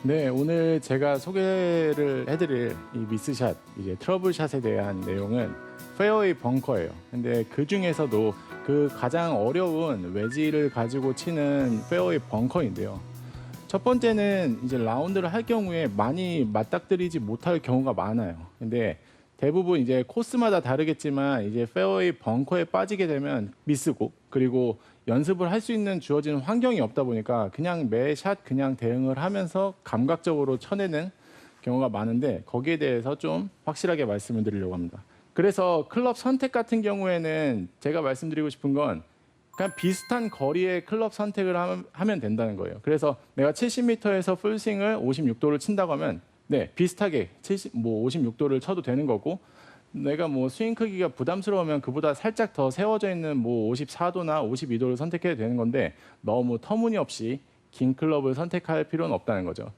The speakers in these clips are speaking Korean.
네, 오늘 제가 소개를 해드릴 이 미스샷, 이제 트러블샷에 대한 내용은 페어웨이 벙커예요. 근데 그 중에서도 그 가장 어려운 웨지를 가지고 치는 페어웨이 벙커인데요. 첫 번째는 이제 라운드를 할 경우에 많이 맞닥뜨리지 못할 경우가 많아요. 근데 대부분 이제 코스마다 다르겠지만 이제 페어웨이 벙커에 빠지게 되면 미스고, 그리고 연습을 할 수 있는 주어진 환경이 없다 보니까 그냥 매 샷 그냥 대응을 하면서 감각적으로 쳐내는 경우가 많은데, 거기에 대해서 좀 확실하게 말씀을 드리려고 합니다. 그래서 클럽 선택 같은 경우에는 제가 말씀드리고 싶은 건 그냥 비슷한 거리의 클럽 선택을 하면 된다는 거예요. 그래서 내가 70m에서 풀스윙을 56도를 친다고 하면 네, 비슷하게 56도를 쳐도 되는 거고, 내가 뭐 스윙 크기가 부담스러우면 그보다 살짝 더 세워져 있는 뭐 54도나 52도를 선택해도 되는 건데, 너무 터무니없이 긴 클럽을 선택할 필요는 없다는 거죠.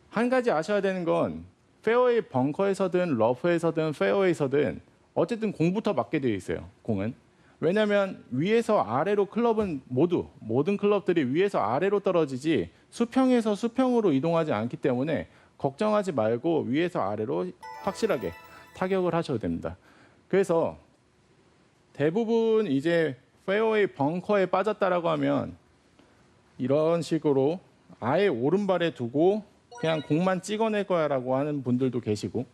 한 가지 아셔야 되는 건 페어웨이 벙커에서든 러프에서든 페어웨이에서든 어쨌든 공부터 맞게 되어 있어요. 공은. 왜냐하면 위에서 아래로 클럽은 모든 클럽들이 위에서 아래로 떨어지지 수평에서 수평으로 이동하지 않기 때문에 걱정하지 말고 위에서 아래로 확실하게 타격을 하셔도 됩니다. 그래서 대부분 이제 페어웨이 벙커에 빠졌다라고 하면 이런 식으로 아예 오른발에 두고 그냥 공만 찍어낼 거야라고 하는 분들도 계시고,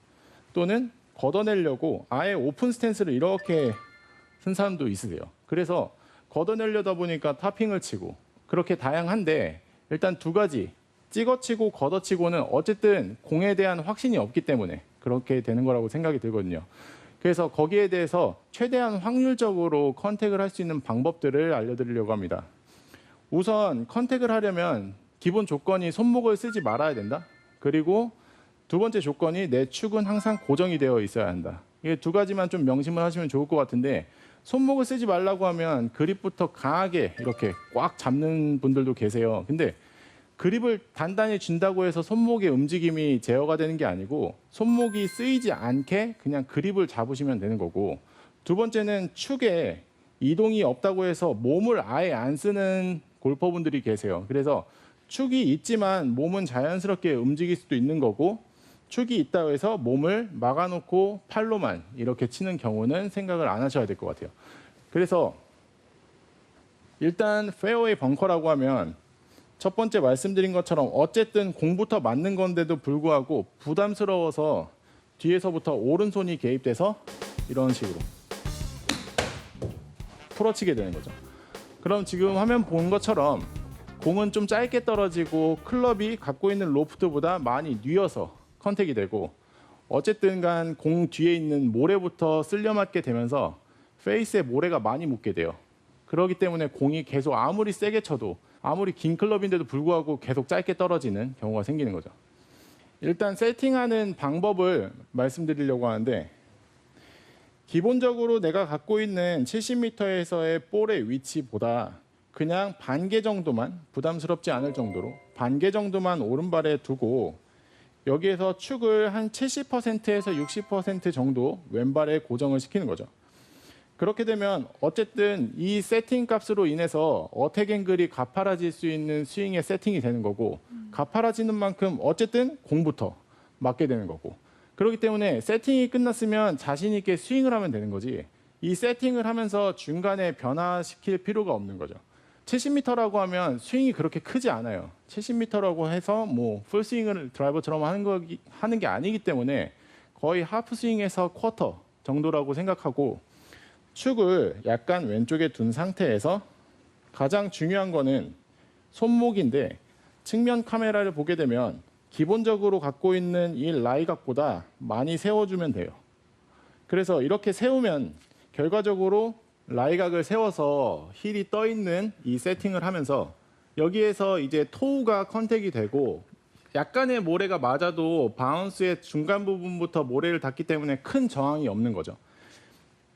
또는 걷어내려고 아예 오픈 스탠스를 이렇게 쓴 사람도 있으세요. 그래서 걷어내려다 보니까 타핑을 치고, 그렇게 다양한데 일단 두 가지, 찍어치고 걷어치고는 어쨌든 공에 대한 확신이 없기 때문에 그렇게 되는 거라고 생각이 들거든요. 그래서 거기에 대해서 최대한 확률적으로 컨택을 할 수 있는 방법들을 알려드리려고 합니다. 우선 컨택을 하려면 기본 조건이 손목을 쓰지 말아야 된다. 그리고 두 번째 조건이 내 축은 항상 고정이 되어 있어야 한다. 이게 두 가지만 좀 명심을 하시면 좋을 것 같은데, 손목을 쓰지 말라고 하면 그립부터 강하게 이렇게 꽉 잡는 분들도 계세요. 근데 그립을 단단히 쥔다고 해서 손목의 움직임이 제어가 되는 게 아니고, 손목이 쓰이지 않게 그냥 그립을 잡으시면 되는 거고, 두 번째는 축에 이동이 없다고 해서 몸을 아예 안 쓰는 골퍼분들이 계세요. 그래서 축이 있지만 몸은 자연스럽게 움직일 수도 있는 거고, 축이 있다고 해서 몸을 막아놓고 팔로만 이렇게 치는 경우는 생각을 안 하셔야 될 것 같아요. 그래서 일단 페어웨이 벙커라고 하면 첫 번째 말씀드린 것처럼 어쨌든 공부터 맞는 건데도 불구하고 부담스러워서 뒤에서부터 오른손이 개입돼서 이런 식으로 풀어치게 되는 거죠. 그럼 지금 화면 본 것처럼 공은 좀 짧게 떨어지고 클럽이 갖고 있는 로프트보다 많이 뉘어서 컨택이 되고, 어쨌든 간 공 뒤에 있는 모래부터 쓸려 맞게 되면서 페이스에 모래가 많이 묻게 돼요. 그렇기 때문에 공이 계속 아무리 세게 쳐도, 아무리 긴 클럽인데도 불구하고 계속 짧게 떨어지는 경우가 생기는 거죠. 일단 세팅하는 방법을 말씀드리려고 하는데, 기본적으로 내가 갖고 있는 70m에서의 볼의 위치보다 그냥 반개 정도만, 부담스럽지 않을 정도로 반개 정도만 오른발에 두고, 여기에서 축을 한 70%에서 60% 정도 왼발에 고정을 시키는 거죠. 그렇게 되면 어쨌든 이 세팅 값으로 인해서 어택 앵글이 가파라질 수 있는 스윙의 세팅이 되는 거고, 가파라지는 만큼 어쨌든 공부터 맞게 되는 거고, 그렇기 때문에 세팅이 끝났으면 자신 있게 스윙을 하면 되는 거지, 이 세팅을 하면서 중간에 변화시킬 필요가 없는 거죠. 70m라고 하면 스윙이 그렇게 크지 않아요. 70m라고 해서 뭐 풀스윙을 드라이버처럼 하는 게 아니기 때문에 거의 하프 스윙에서 쿼터 정도라고 생각하고, 축을 약간 왼쪽에 둔 상태에서 가장 중요한 거는 손목인데, 측면 카메라를 보게 되면 기본적으로 갖고 있는 이 라이각보다 많이 세워주면 돼요. 그래서 이렇게 세우면 결과적으로 라이각을 세워서 힐이 떠 있는 이 세팅을 하면서 여기에서 이제 토우가 컨택이 되고, 약간의 모래가 맞아도 바운스의 중간 부분부터 모래를 닿기 때문에 큰 저항이 없는 거죠.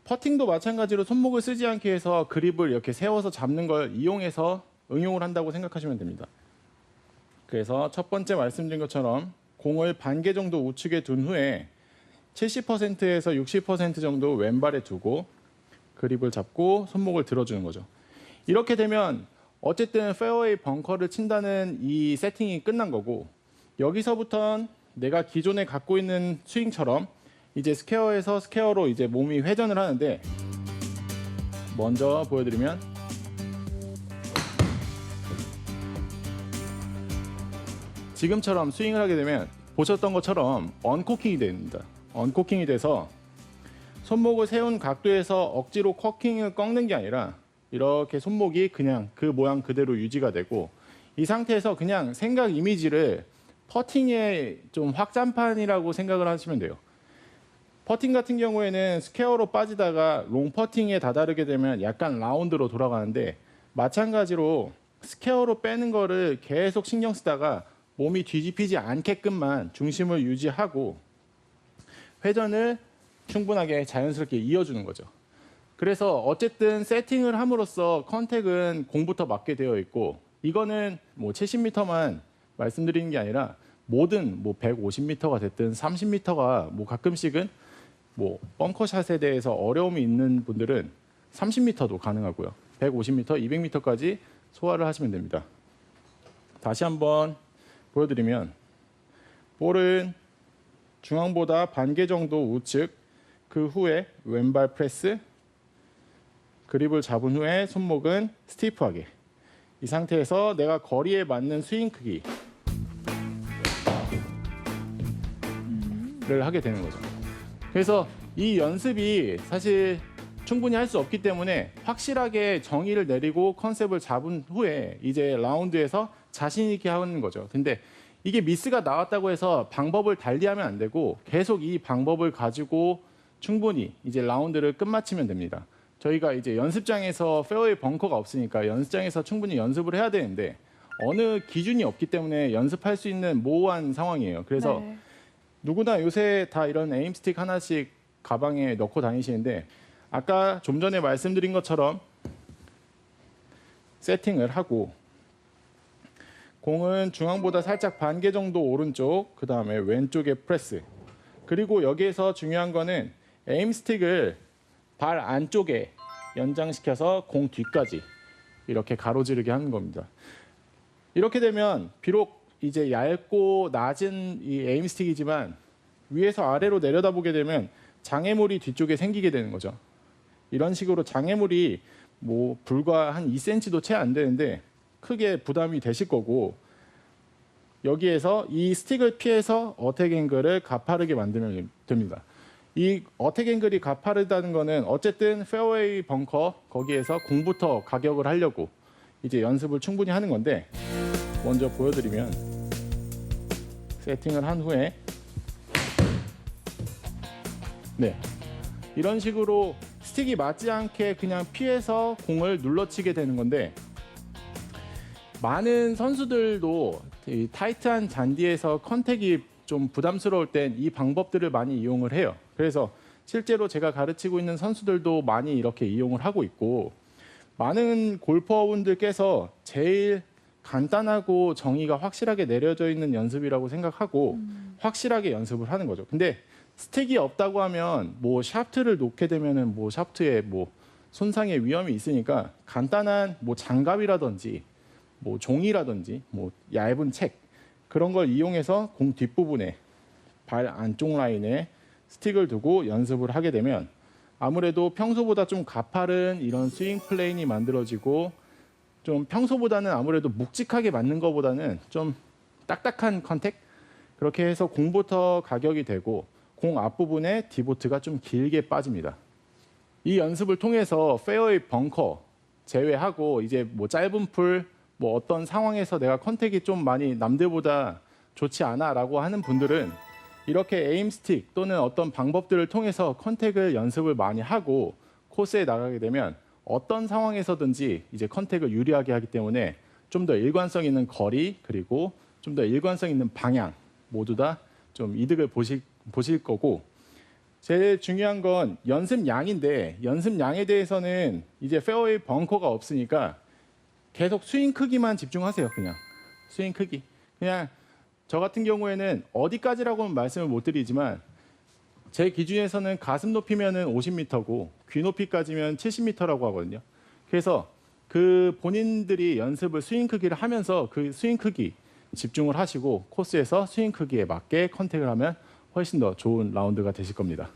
퍼팅도 마찬가지로 손목을 쓰지 않게 해서 그립을 이렇게 세워서 잡는 걸 이용해서 응용을 한다고 생각하시면 됩니다. 그래서 첫 번째 말씀드린 것처럼 공을 반개 정도 우측에 둔 후에 70%에서 60% 정도 왼발에 두고 그립을 잡고 손목을 들어주는 거죠. 이렇게 되면 어쨌든 페어웨이 벙커를 친다는 이 세팅이 끝난 거고, 여기서부턴 내가 기존에 갖고 있는 스윙처럼 이제 스퀘어에서 스퀘어로 이제 몸이 회전을 하는데, 먼저 보여드리면 지금처럼 스윙을 하게 되면 보셨던 것처럼 언코킹이 됩니다. 언코킹이 돼서 손목을 세운 각도에서 억지로 코킹을 꺾는 게 아니라 이렇게 손목이 그냥 그 모양 그대로 유지가 되고, 이 상태에서 그냥 생각 이미지를 퍼팅의 좀 확장판이라고 생각을 하시면 돼요. 퍼팅 같은 경우에는 스퀘어로 빠지다가 롱 퍼팅에 다다르게 되면 약간 라운드로 돌아가는데, 마찬가지로 스퀘어로 빼는 거를 계속 신경 쓰다가 몸이 뒤집히지 않게끔만 중심을 유지하고 회전을 충분하게 자연스럽게 이어주는 거죠. 그래서 어쨌든 세팅을 함으로써 컨택은 공부터 맞게 되어 있고, 이거는 뭐 70m만 말씀드리는 게 아니라 뭐든 뭐 150m가 됐든 30m가 뭐 가끔씩은 뭐 벙커샷에 대해서 어려움이 있는 분들은 30m도 가능하고요. 150m, 200m까지 소화를 하시면 됩니다. 다시 한번 보여드리면, 볼은 중앙보다 반개 정도 우측, 그 후에 왼발 프레스, 그립을 잡은 후에 손목은 스티프하게, 이 상태에서 내가 거리에 맞는 스윙 크기를 하게 되는 거죠. 그래서 이 연습이 사실 충분히 할 수 없기 때문에 확실하게 정의를 내리고 컨셉을 잡은 후에 이제 라운드에서 자신 있게 하는 거죠. 근데 이게 미스가 나왔다고 해서 방법을 달리하면 안 되고 계속 이 방법을 가지고 충분히 이제 라운드를 끝마치면 됩니다. 저희가 이제 연습장에서 페어웨이 벙커가 없으니까 연습장에서 충분히 연습을 해야 되는데 어느 기준이 없기 때문에 연습할 수 있는 모호한 상황이에요. 그래서 네. 누구나 요새 다 이런 에임 스틱 하나씩 가방에 넣고 다니시는데, 아까 좀 전에 말씀드린 것처럼 세팅을 하고 공은 중앙보다 살짝 반개 정도 오른쪽, 그 다음에 왼쪽에 프레스, 그리고 여기에서 중요한 거는 에임 스틱을 발 안쪽에 연장시켜서 공 뒤까지 이렇게 가로지르게 하는 겁니다. 이렇게 되면 비록 이제 얇고 낮은 이 에임 스틱이지만 위에서 아래로 내려다보게 되면 장애물이 뒤쪽에 생기게 되는 거죠. 이런 식으로 장애물이 뭐 불과 한 2cm도 채 안 되는데 크게 부담이 되실 거고, 여기에서 이 스틱을 피해서 어택 앵글을 가파르게 만들면 됩니다. 이 어택 앵글이 가파르다는 거는 어쨌든 페어웨이 벙커 거기에서 공부터 가격을 하려고 이제 연습을 충분히 하는 건데, 먼저 보여드리면 세팅을 한 후에 이런 식으로 스틱이 맞지 않게 그냥 피해서 공을 눌러치게 되는 건데, 많은 선수들도 이 타이트한 잔디에서 컨택이 좀 부담스러울 땐 이 방법들을 많이 이용을 해요. 그래서 실제로 제가 가르치고 있는 선수들도 많이 이렇게 이용을 하고 있고, 많은 골퍼분들께서 제일 간단하고 정의가 확실하게 내려져 있는 연습이라고 생각하고 확실하게 연습을 하는 거죠. 근데 스틱이 없다고 하면 뭐 샤프트를 놓게 되면은 뭐 샤프트에 뭐 손상의 위험이 있으니까 간단한 뭐 장갑이라든지 뭐 종이라든지 뭐 얇은 책, 그런 걸 이용해서 공 뒷부분에 발 안쪽 라인에 스틱을 두고 연습을 하게 되면 아무래도 평소보다 좀 가파른 이런 스윙 플레인이 만들어지고, 좀 평소보다는 아무래도 묵직하게 맞는 것보다는 좀 딱딱한 컨택, 그렇게 해서 공부터 가격이 되고 공 앞부분에 디보트가 좀 길게 빠집니다. 이 연습을 통해서 페어웨이 벙커 제외하고 이제 뭐 짧은 풀, 뭐 어떤 상황에서 내가 컨택이 좀 많이 남들보다 좋지 않아라고 하는 분들은 이렇게 에임 스틱 또는 어떤 방법들을 통해서 컨택을 연습을 많이 하고 코스에 나가게 되면 어떤 상황에서든지 이제 컨택을 유리하게 하기 때문에 좀 더 일관성 있는 거리, 그리고 좀 더 일관성 있는 방향 모두 다 좀 이득을 보실 거고, 제일 중요한 건 연습량인데, 연습량에 대해서는 이제 페어웨이 벙커가 없으니까 계속 스윙 크기만 집중하세요. 그냥 스윙 크기. 그냥 저 같은 경우에는 어디까지라고는 말씀을 못 드리지만 제 기준에서는 가슴 높이면은 50m고 귀 높이까지면 70m라고 하거든요. 그래서 그 본인들이 연습을 스윙 크기를 하면서 그 스윙 크기, 집중을 하시고 코스에서 스윙 크기에 맞게 컨택을 하면 훨씬 더 좋은 라운드가 되실 겁니다.